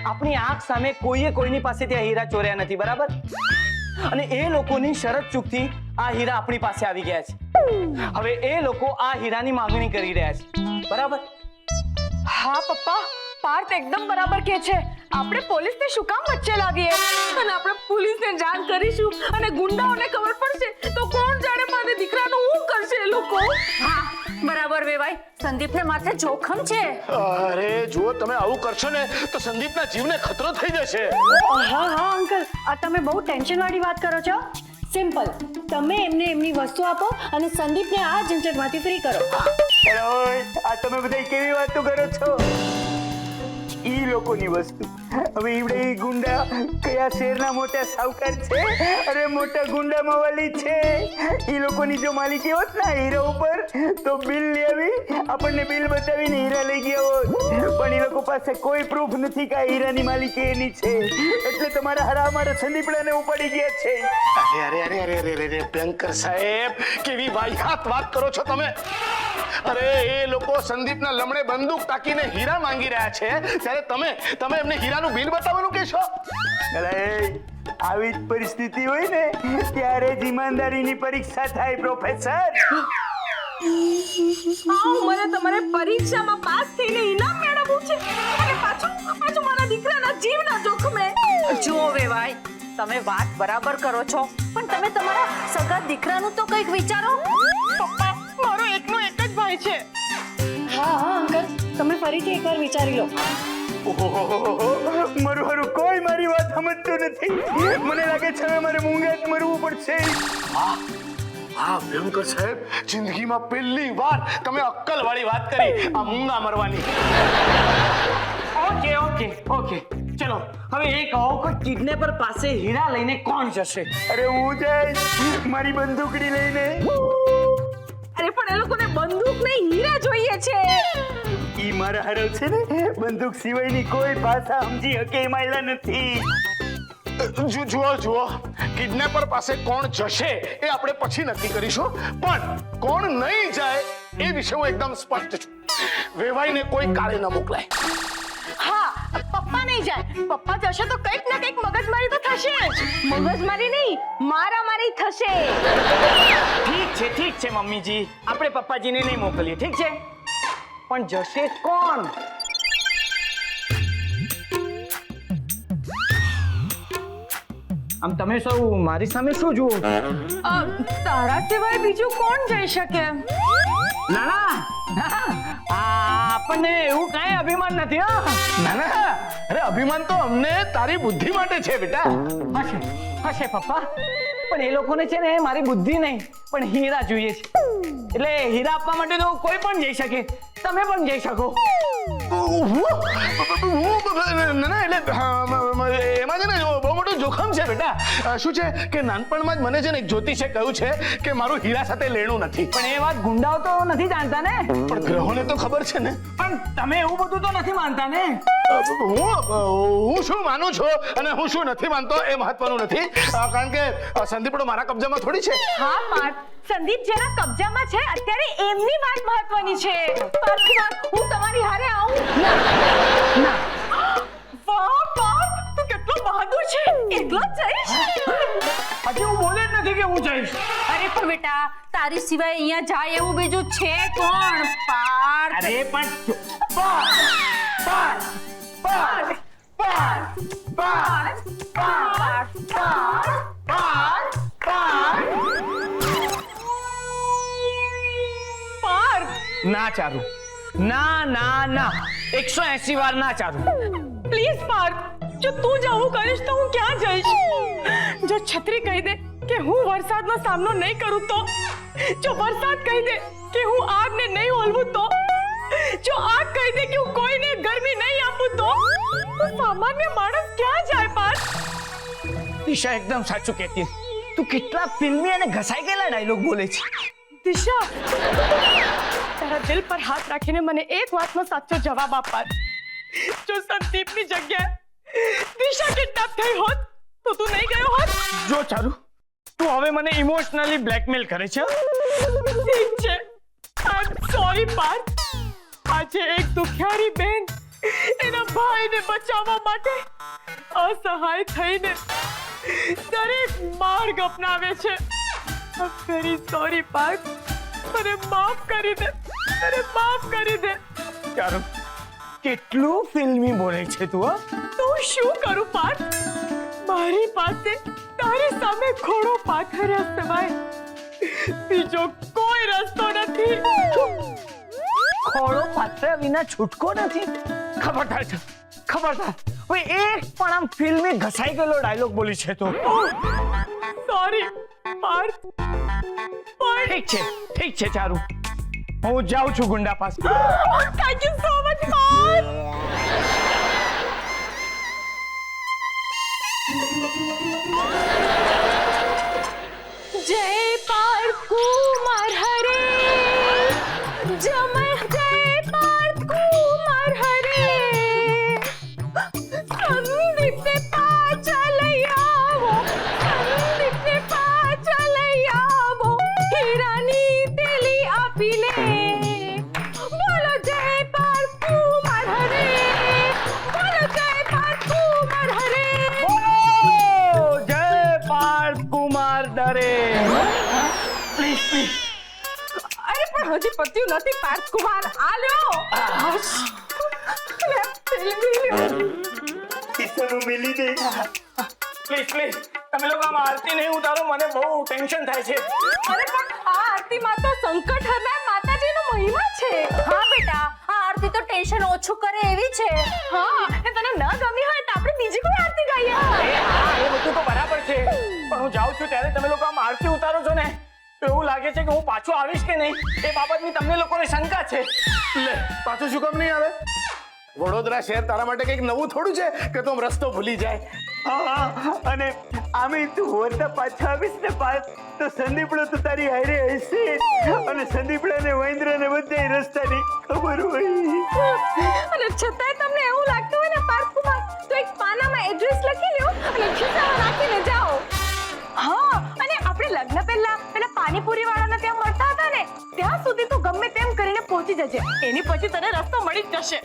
આપણી આંખ સામે કોઈએ કોઈની પાસેથી આ હીરા ચોર્યા નથી, બરાબર? અને એ લોકોની શરત ચૂકથી આ હીરા આપણી પાસે આવી ગયા છે. હવે એ લોકો આ હીરાની માંગણી કરી રહ્યા છે, બરાબર? હા પપ્પા, પાર્થ એકદમ બરાબર કહે છે. આપણે પોલીસને શું કામ વચ્ચે લાવીએ? અને આપણે પોલીસને જાણ કરીશું અને ગુંડાઓને ખબર પડશે તો કોણ જાણે મારા દીકરાનું શું કરશે એ લોકો. હા બરાબર વેવાઈ, સંદીપને માથે જોખમ છે. અરે જો તમે આવું કરશો ને તો સંદીપના જીવને ખતરો થઈ જશે. હા અંકલ, આ તમે બહુ ટેન્શન વાળી વાત કરો છો. સિમ્પલ, તમે એમને એમની વસ્તુ આપો અને સંદીપને આ ઝંઝટમાંથી ફ્રી કરો. આ તમે બધા કેવી વાતો કરો છો? ઈ લોકોની વસ્તુ. હવે ઈવડે ઈ ગુંડા કયા શહેરના મોટા સાવકાર છે? અરે મોટા ગુંડા મવાલી છે. ઈ લોકોની જો માલિકી હોત ને હીરા ઉપર તો બિલ લેવી, આપણને બિલ બતાવીને હીરા લઈ ગયા હોત. પણ ઈ લોકો પાસે કોઈ પ્રૂફ નથી કે આ હીરાની માલિકી એની છે. એટલે તમારા હારા અમારા સંદીપડાને ઉપાડી ગયા છે. અરે અરે અરે અરે અરે ભયંકર સાહેબ, કેવી વાહિયાત વાત કરો છો તમે. અરે એ લોકો સંદીપના લમડે બંદૂક તાકીને હીરા માંગી રહ્યા છે, ત્યારે તમે એમને હીરાનું બિલ બતાવવાનું કહેશો? અરે આવી જ પરિસ્થિતિ હોય ને ત્યારે જ ઈમાનદારીની પરીક્ષા થાય પ્રોફેસર. આ ઉંમરે તમારે પરીક્ષામાં પાસ થઈને ઇનામ મેળવવું છે અને પાછું મારા દીકરાના જીવના જોખમે. જુઓ વેવાઈ, તમે વાત બરાબર કરો છો, પણ તમે તમારા સગા દીકરાનું તો કંઈક વિચારો. પપ્પા, મારો એકનો એક જ ભાઈ છે. હા અંકલ, તમે ફરીથી એકવાર વિચારી લો. મારું હારું કોઈ મારી વાત સમજતું નથી. મને લાગે છે હવે મારે મૂંગા જ મરવું પડશે. હા ભયંકર સાહેબ, જિંદગીમાં પહેલી વાર તમે અક્કલ વાળી વાત કરી, આ મૂંગા મરવાની. ઓકે ઓકે ઓકે, ચલો હવે એ કહો કે કિડનેપર પાસે હીરા લઈને કોણ જશે? અરે હું જઈશ મારી બંદૂકડી લઈને. અરે પણ એ લોકોને બંદૂક નહીં, હીરા જોઈએ છે. ઈ મારા હારો છે ને, બંદૂક સિવાયની કોઈ ભાષા સમજી શકે એમાં નથી. જુઓ કિડનેપર પાસે કોણ જશે એ આપણે પછી નક્કી કરીશું, પણ કોણ નહીં જાય એ વિશે હું એકદમ સ્પષ્ટ છું. વેવાઈને કોઈ કાળે ન મોકલાય. હા, પપ્પા નહીં જાય. પપ્પા જશે તો કંઈક ના કંઈક મગજમારી તો થશે જ. મગજમારી નહીં, મારામારી થશે. ઠીક છે મમ્મીજી, આપણે પપ્પાજીને નહીં મોકલીએ, ઠીક છે? પણ જશે કોણ? આમ તમે સૌ મારી સામે શું જુઓ? તારા સિવાય બીજું કોણ જઈ શકે? ના આપણને એવું કઈ અભિમાન નથી. ના અરે અભિમાન તો અમને તારી બુદ્ધિ માટે છે બેટા. હશે પપ્પા, પણ એ લોકોને છે ને મારી બુદ્ધિ નહીં પણ હીરા જોઈએ છે. એટલે હીરા આપવા માટે તો કોઈ પણ જઈ શકે, તમે પણ જઈ શકો. ના એટલે એમાં છે ને બહુ મોટું જોખમ છે બેટા. શું છે કે નાનપણમાં જ મને છે ને એક જ્યોતિષે કહ્યું છે કે મારું હીરા સાથે લેણું નથી. પણ એ વાત ગુંડાઓ તો નથી જાણતા ને. પણ ગ્રહોને તો ખબર છે ને. પણ તમે એવું બધું તો નથી માનતા ને. હું શું માનું છું અને હું શું નથી માનતો એ મહત્વનું નથી, કારણ કે સંદીપડો મારા કબજામાં થોડી છે. હા પાર્થ, સંદીપ જેના કબજામાં છે અત્યારે એમની વાત મહત્વની છે. પાર્થ, હું તમારી હારે આવું? ના. વાહ પાર્થ, તું કેટલો બહાદુર છે. એકલો જ જઈશ? હજી હું બોલે જ નથી કે હું જઈશ. અરે પણ બેટા, તારી સિવાય અહીંયા જાય એવું બીજું છે કોણ? પાર્થ. અરે પણ ના ચારું, ના 180 વાર ના ચારું. પ્લીઝ પાર્થ, જો તું જવું કરીશ તો હું ક્યાં જઈશ? જો છત્રી કહી દે કે હું વરસાદનો સામનો નહીં કરું તો, જો વરસાદ કહી દે કે હું આગને નહીં ઓલવું તો, જો આગ કહી દે કે હું કોઈને ગરમી નહીં આપું તો સામાન્ય માણસ ક્યાં જાય પાર્થ? દિશા એકદમ સાચું કહેતી. તું કેટલા ફિલ્મી અને ઘસાઈ ગયેલા ડાયલોગ બોલે છે. દિશા, તારા દિલ પર હાથ રાખીને મને એક વાતનો સાચો જવાબ આપ પાર્થ. જો સંદીપની જગ્યાએ દિશા કિડનેપ થઈ હોત તો તું નહીં ગયો હોત? જો ચારુ, તું હવે મને ઇમોશનલી બ્લેકમેલ કરે છે. ઠીક છે, આઈ એમ સોરી પાર્થ. આજે એક દુખિયારી બેન એના ભાઈને બચાવવા માટે અસહાય થઈને દરેક માર્ગ અપનાવે છે. વેરી સોરી પાર્થ, મને માફ કરી દે, મને માફ કરી દે. ચારુ કેટલું ફિલ્મી બોલે છે તું હો? તો હું શું કરું પાર્થ? મારી પાસે તારી સામે ઘોડો પાથર્યા સિવાય બીજો કોઈ રસ્તો નથી. ખોળો પાથર્યા વિના છૂટકો નથી. ખબરદાર છે, ખબરદાર. હવે એક પણ આમ ફિલ્મી ઘસાઈ ગયેલો ડાયલોગ બોલી છે તું. સોરી પાર્થ, ઠીક છે, ઠીક છે ચારુ, હું જાઉં છું ગુંડા પાસે. Thank you so much Parth. Jay Parth Kumar હરે, જય પાર્થ કુમાર હરે, સંદીપને પાછા લઈ આવો, સંદીપને પાછા લઈ આવો, હીરાની થેલી આપી લે. બોલો જય પાર્થ કુમાર હરે, બોલો જય પાર્થ કુમાર હરે. બોલો જય પાર્થ કુમાર દરે. Please please. અરે પણ હજી પત્યું નથી પાર્થ કુમાર. આ લ્યો. કિસ્સાનું મિલી દે. પ્લીઝ પ્લીઝ તમે લોકો આમ આરતી નહીં ઉતારો, મને બહુ ટેન્શન થાય છે. અરે પણ આ આરતીમાં તો સંકટ હરનાર માતાજીનો મહિમા છે. હા બેટા, આ આરતી તો ટેન્શન ઓછું કરે એવી છે. હા, એ તને ન ગમી હોય તો આપણે બીજી કોઈ આરતી ગાઈએ. હા એ બધું તો બરાબર છે, પણ હું જાઉં છું ત્યારે તમે લોકો આમ આરતી ઉતારો છો ને તો એવું લાગે છે કે હું પાછો આવીશ કે નહીં એ બાબતની તમને લોકોને શંકા છે. લે પાછું શું કામ નહીં આવે? વડોદરા શહેર તારા માટે કંઈક નવું થોડું છે કે તું આમ રસ્તો ભૂલી જાય. હા, અને આમે તું હોરતા પાછા આવીશ ને પાછ તો સંદીપડો તો તારી હારે હશે, અને સંદીપડાને વૈન્દ્રને બધાય રસ્તાની ખબર હોય. અને છતાંય તમને એવું લાગતું હોય ને પાર્થ કુમાર, તો એક પાનામાં એડ્રેસ લખી લ્યો અને ખિસ્સામાં રાખીને જાઓ. હા, અને આપણે લગ્ન પહેલા પેલા પાણીપુરી વાળાને ત્યાં મળતા હતા ને, ત્યાં સુધી તું ગમે તેમ કરીને પહોંચી જજે. એની પછી તને રસ્તો મળી જ જશે.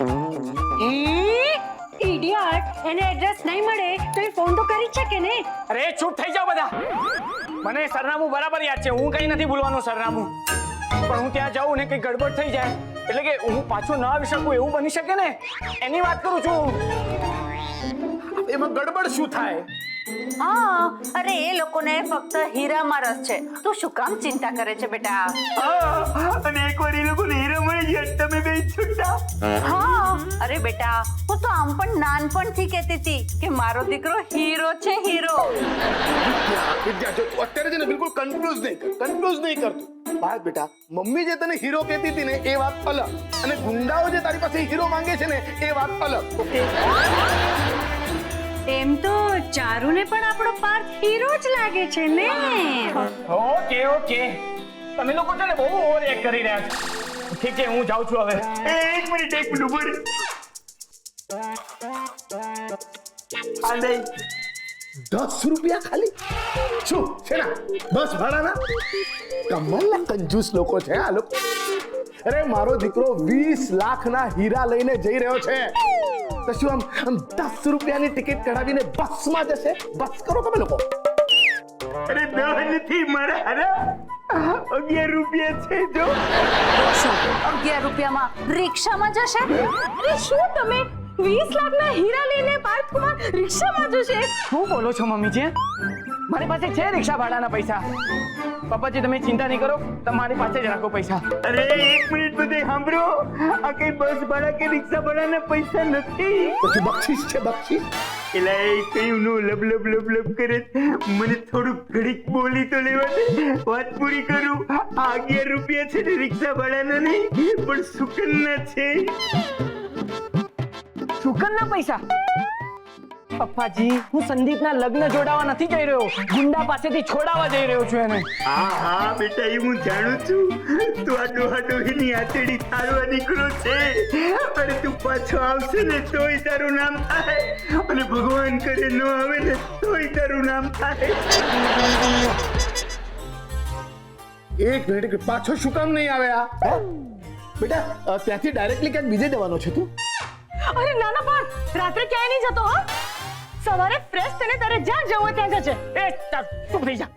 ઇડિયટ, એને એડ્રેસ નહીં મળે તો એ ફોન તો કરી જ શકે ને. અરે ચૂપ થઈ જાઓ બધા. મને સરનામું બરાબર યાદ છે, હું કઈ નથી ભૂલવાનું સરનામું. પણ હું ત્યાં જાઉં ને કઈ ગડબડ થઈ જાય એટલે કે હું પાછો ન આવી શકું એવું બની શકે ને, એની વાત કરું છું. એમાં ગડબડ શું થાય? હા, અરે એ લોકોને ફક્ત હીરામાં રસ છે. તું શું કામ ચિંતા કરે છે બેટા? હા, અને એકવાર એ લોકોને હીરો મળી ગયા તમે બે છૂટા. હા, અરે બેટા, હું તો આમ પણ નાનપણથી કહેતી હતી કે મારો દીકરો હીરો છે, હીરો. વિદ્યા, જો તું અત્યારે છે ને બિલકુલ કન્ફ્યુઝ નહીં કરતું. બાળક બેટા, મમ્મી જે તને હીરો કહેતી હતી ને એ વાત અલગ, અને ગુંડાઓ જે તારી પાસે હીરો માંગે છે ને એ વાત અલગ. ઓકે? એમ તો ચારુને પણ આપણો પાર્થ હીરો જ લાગે છે ને. ઓકે ઓકે, તમે લોકો છે ને બહુ ઓવર એક્ટ કરી રહ્યા છો. ઠીક છે, હું જાઉં છું હવે. એક મિનિટ ઉભર. આ લઈ. 10 રૂપિયા ખાલી? શું છે ના બસ ભાડાના? કમાલના કંજૂસ લોકો છે આ લોકો. અરે મારો દીકરો 20 લાખના હીરા લઈને જઈ રહ્યો છે, તો શું આમ 10 રૂપિયાની ટિકિટ કઢાવીને બસમાં જશે? બસ કરો તમે લોકો. અરે 10 નથી મારા હારા, 11 રૂપિયા છે. જો શું 11 રૂપિયામાં રિક્ષામાં જશે? અરે શું તમે 20 લાખના હીરા લઈને પાર્થ કુમાર રિક્ષામાં જશે? શું બોલો છો મમ્મીજી? મારી પાસે છે રિક્ષા ભાડાના પૈસા. પપ્પાજી તમે ચિંતા નહીં કરો, તમારી પાસે જ રાખો પૈસા. અરે એક મિનિટ બધે સાંભળો, આ કઈ બસ ભાડા કે રિક્ષા ભાડાના પૈસા નથી. પછી બક્ષીસ છે, બક્ષીસ. એલા એ કયું નું લબ લબ લબ લબ કરે, મને થોડું ઘડીક બોલી તો લેવા દે, વાત પૂરી કરું. આ 11 રૂપિયા છે ને રિક્ષા ભાડાના નહીં પણ સુકનના છે. શુકનના પૈસા? પપ્પાજી, હું સંદીપના લગ્ન જોડાવા નથી જઈ રહ્યો, ગુંડા પાસેથી છોડાવવા જઈ રહ્યો છું એને. હા હા બેટા, એ હું જાણું છું. તું આ ડોહાડોહીની આતેડી તારવા નીકળો છે, અને તું પાછો આવશે ને તોય તારું નામ થાય, અને ભગવાન કરે ન આવે ને તોય તારું નામ થાય. એક મિનિટ, પાછો શું કામ નહીં આવે? આ બેટા ત્યાંથી ડાયરેક્ટલી ક્યાંક બીજે જવાનો છે તું? અરે ના ના પાર્થ, રાત્રે ક્યાંય નહીં જતો. હા, સવારે ફ્રેશ થઈને તારે જ્યાં જવું હોય ત્યાં જજે. એ ચાલ ચૂપ થઈ જા.